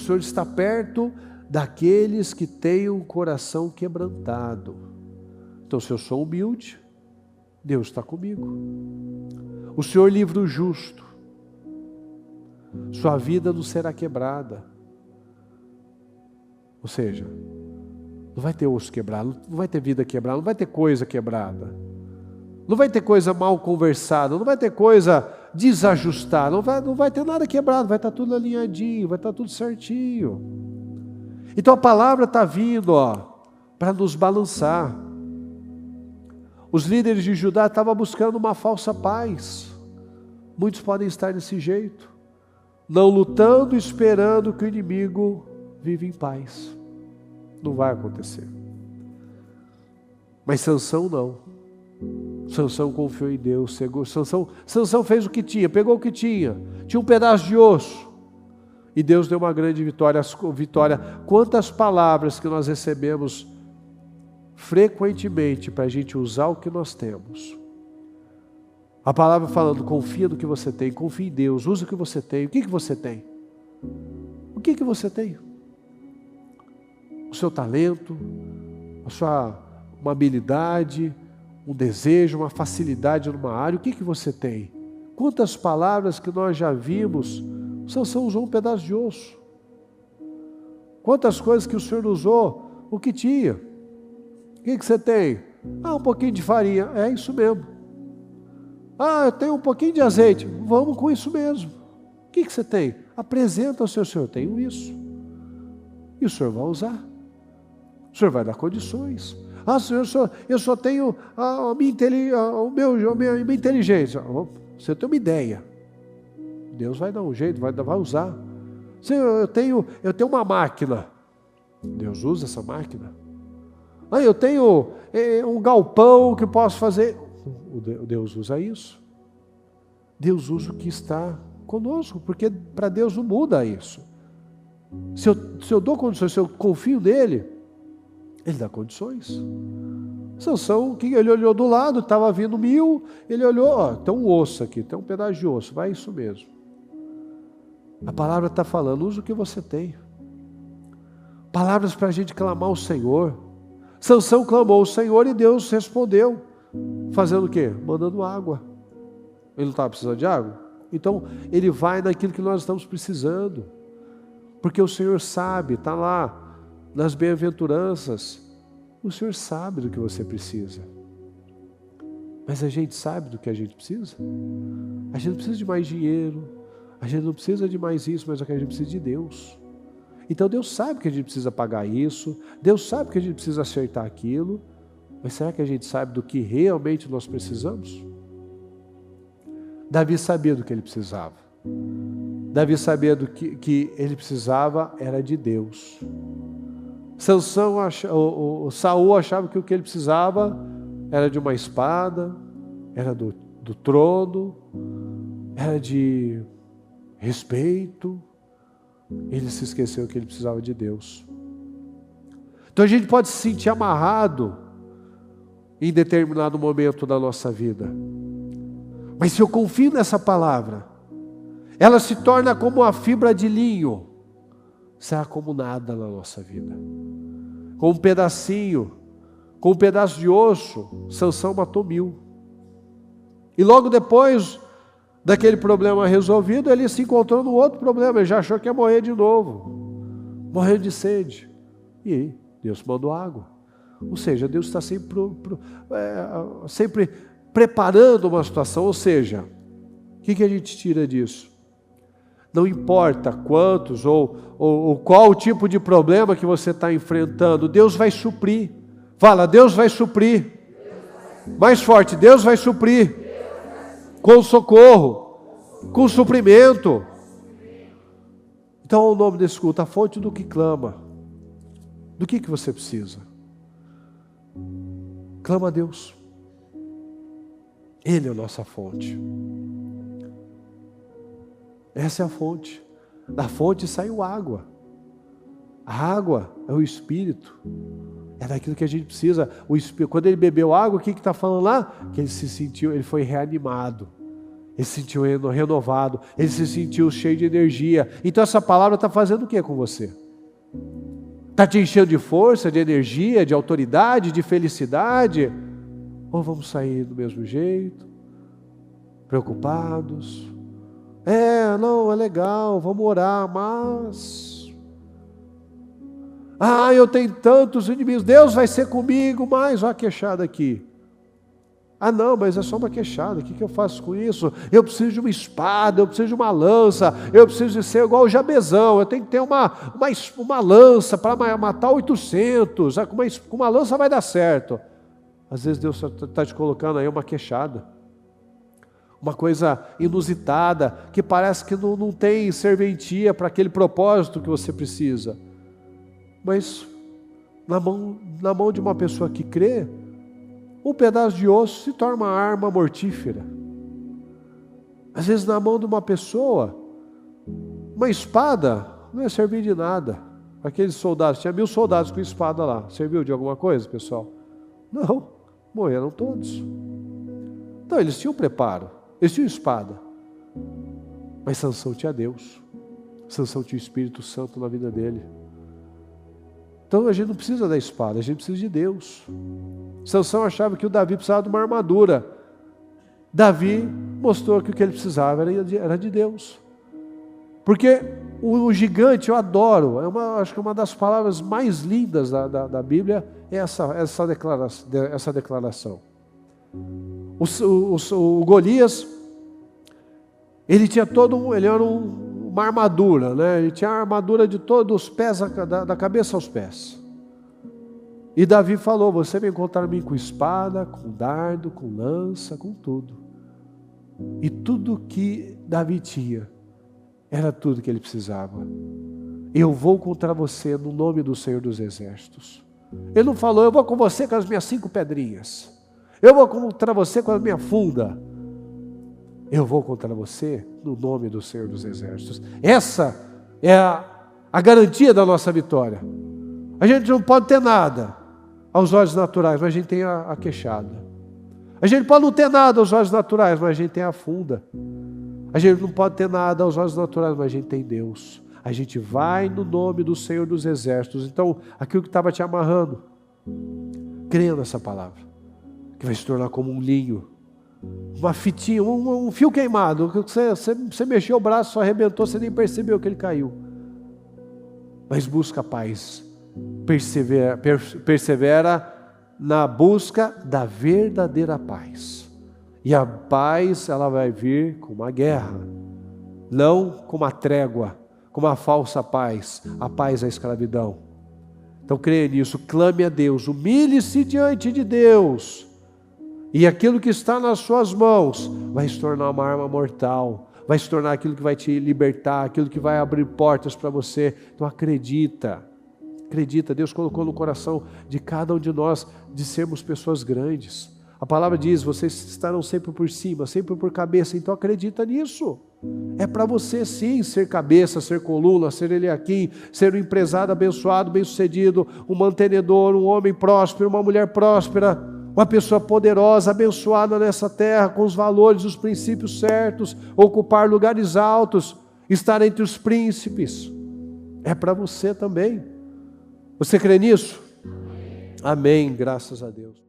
Senhor está perto daqueles que têm um coração quebrantado. Então, se eu sou humilde, Deus está comigo. O Senhor livra o justo. Sua vida não será quebrada. Ou seja, não vai ter osso quebrado, não vai ter vida quebrada, não vai ter coisa quebrada. Não vai ter coisa mal conversada, não vai ter coisa desajustada, não vai ter nada quebrado, vai estar tudo alinhadinho, vai estar tudo certinho. Então a palavra está vindo para nos balançar. Os líderes de Judá estavam buscando uma falsa paz. Muitos podem estar desse jeito, não lutando, esperando que o inimigo vive em paz. Não vai acontecer. Mas Sansão não. Sansão confiou em Deus, cegou. Sansão fez o que tinha, pegou o que tinha. Tinha um pedaço de osso. E Deus deu uma grande vitória. Quantas palavras que nós recebemos frequentemente para a gente usar o que nós temos. A palavra falando, confia no que você tem, confia em Deus, usa o que você tem. O que você tem? O que você tem? O seu talento, uma habilidade, um desejo, uma facilidade numa área. O que você tem? Quantas palavras que nós já vimos, Sansão usou um pedaço de osso. Quantas coisas que o Senhor usou, o que tinha. O que você tem? Um pouquinho de farinha. É isso mesmo. Eu tenho um pouquinho de azeite. Vamos com isso mesmo. O que você tem? Apresenta ao Senhor. Senhor, eu tenho isso. E o Senhor vai usar. O Senhor vai dar condições. Senhor, eu só tenho a minha inteligência. Você tem uma ideia. Deus vai dar um jeito, vai usar. Senhor, eu tenho uma máquina. Deus usa essa máquina. Eu tenho um galpão que eu posso fazer. Deus usa isso. Deus usa o que está conosco, porque para Deus não muda isso. Se eu dou condições, se eu confio nele, Ele dá condições. Sansão, ele olhou do lado, estava vindo 1000, ele olhou, tem um osso aqui, tem um pedaço de osso, vai isso mesmo. A palavra está falando, usa o que você tem. Palavras para a gente clamar ao Senhor. Sansão clamou ao Senhor e Deus respondeu. Fazendo o quê? Mandando água. Ele não estava precisando de água? Então, ele vai naquilo que nós estamos precisando. Porque o Senhor sabe, está lá, nas bem-aventuranças, o Senhor sabe do que você precisa. Mas a gente sabe do que a gente precisa? A gente não precisa de mais dinheiro, a gente não precisa de mais isso, mas a gente precisa de Deus. Então Deus sabe que a gente precisa pagar isso, Deus sabe que a gente precisa acertar aquilo, mas será que a gente sabe do que realmente nós precisamos? Davi sabia do que ele precisava. Davi sabia do que ele precisava era de Deus. Saul achava que o que ele precisava era de uma espada, era do trono, era de respeito. Ele se esqueceu que ele precisava de Deus. Então a gente pode se sentir amarrado em determinado momento da nossa vida. Mas se eu confio nessa palavra, ela se torna como uma fibra de linho, será como nada na nossa vida. Com um pedacinho, com um pedaço de osso, Sansão matou 1000. E logo depois daquele problema resolvido, ele se encontrou num outro problema, ele já achou que ia morrer de novo, morreu de sede. E aí, Deus mandou água. Ou seja, Deus está sempre preparando uma situação. Ou seja, o que a gente tira disso? Não importa quantos ou qual o tipo de problema que você está enfrentando, Deus vai suprir. Fala, Deus vai suprir. Mais forte, Deus vai suprir. Com socorro, com suprimento. Então, o nome desse culto, a fonte do que clama. Do que você precisa? Clama a Deus. Ele é a nossa fonte. Essa é a fonte. Da fonte saiu água. A água é o Espírito. É daquilo que a gente precisa. O Espírito, quando ele bebeu água, o que está falando lá? Que ele se sentiu, ele foi reanimado. Ele se sentiu renovado, ele se sentiu cheio de energia. Então essa palavra está fazendo o que com você? Está te enchendo de força, de energia, de autoridade, de felicidade? Ou vamos sair do mesmo jeito, preocupados? Não, é legal, vamos orar, mas... eu tenho tantos inimigos, Deus vai ser comigo, mas olha a queixada aqui. Não, mas é só uma queixada, o que eu faço com isso? Eu preciso de uma espada, eu preciso de uma lança, eu preciso de ser igual o Jabezão, eu tenho que ter uma lança para matar 800, com uma lança vai dar certo. Às vezes Deus está te colocando aí uma queixada, uma coisa inusitada, que parece que não tem serventia para aquele propósito que você precisa. Mas na mão de uma pessoa que crê, um pedaço de osso se torna uma arma mortífera. Às vezes na mão de uma pessoa, uma espada não ia servir de nada. Aqueles soldados, tinha 1000 soldados com espada lá, serviu de alguma coisa, pessoal? Não, morreram todos. Então eles tinham preparo, eles tinham espada. Mas Sansão tinha Deus, Sansão tinha o Espírito Santo na vida dele. Então a gente não precisa da espada, a gente precisa de Deus. Sansão achava que o Davi precisava de uma armadura. Davi mostrou que o que ele precisava era de Deus. Porque o gigante, eu adoro, acho que uma das palavras mais lindas da Bíblia é essa declaração. O Golias, ele tinha ele era uma armadura, né? Ele tinha a armadura de todos os pés, da cabeça aos pés. E Davi falou: você vem encontrar mim com espada, com dardo, com lança, com tudo. E tudo que Davi tinha, era tudo que ele precisava. Eu vou contra você no nome do Senhor dos Exércitos. Ele não falou: eu vou com você com as minhas 5 pedrinhas. Eu vou contra você com a minha funda. Eu vou contra você no nome do Senhor dos Exércitos. Essa é a garantia da nossa vitória. A gente não pode ter nada aos olhos naturais, mas a gente tem a queixada. A gente pode não ter nada aos olhos naturais, mas a gente tem a funda. A gente não pode ter nada aos olhos naturais, mas a gente tem Deus. A gente vai no nome do Senhor dos Exércitos. Então, aquilo que estava te amarrando, creia nessa palavra, que vai se tornar como um linho, uma fitinha, um fio queimado, que você mexeu o braço, só arrebentou, você nem percebeu que ele caiu. Mas busca a paz, persevera na busca da verdadeira paz. E a paz, ela vai vir com uma guerra, não com uma trégua, com uma falsa paz, a paz da escravidão. Então creia nisso, clame a Deus, humilhe-se diante de Deus, e aquilo que está nas suas mãos vai se tornar uma arma mortal, vai se tornar aquilo que vai te libertar, aquilo que vai abrir portas para você. Então acredita, Deus colocou no coração de cada um de nós de sermos pessoas grandes. A palavra diz: vocês estarão sempre por cima, sempre por cabeça. Então acredita nisso. É para você sim ser cabeça, ser coluna, ser Eliaquim, ser um empresário abençoado, bem-sucedido, um mantenedor, um homem próspero, uma mulher próspera, uma pessoa poderosa, abençoada nessa terra, com os valores, os princípios certos, ocupar lugares altos, estar entre os príncipes. É para você também. Você crê nisso? Amém, graças a Deus.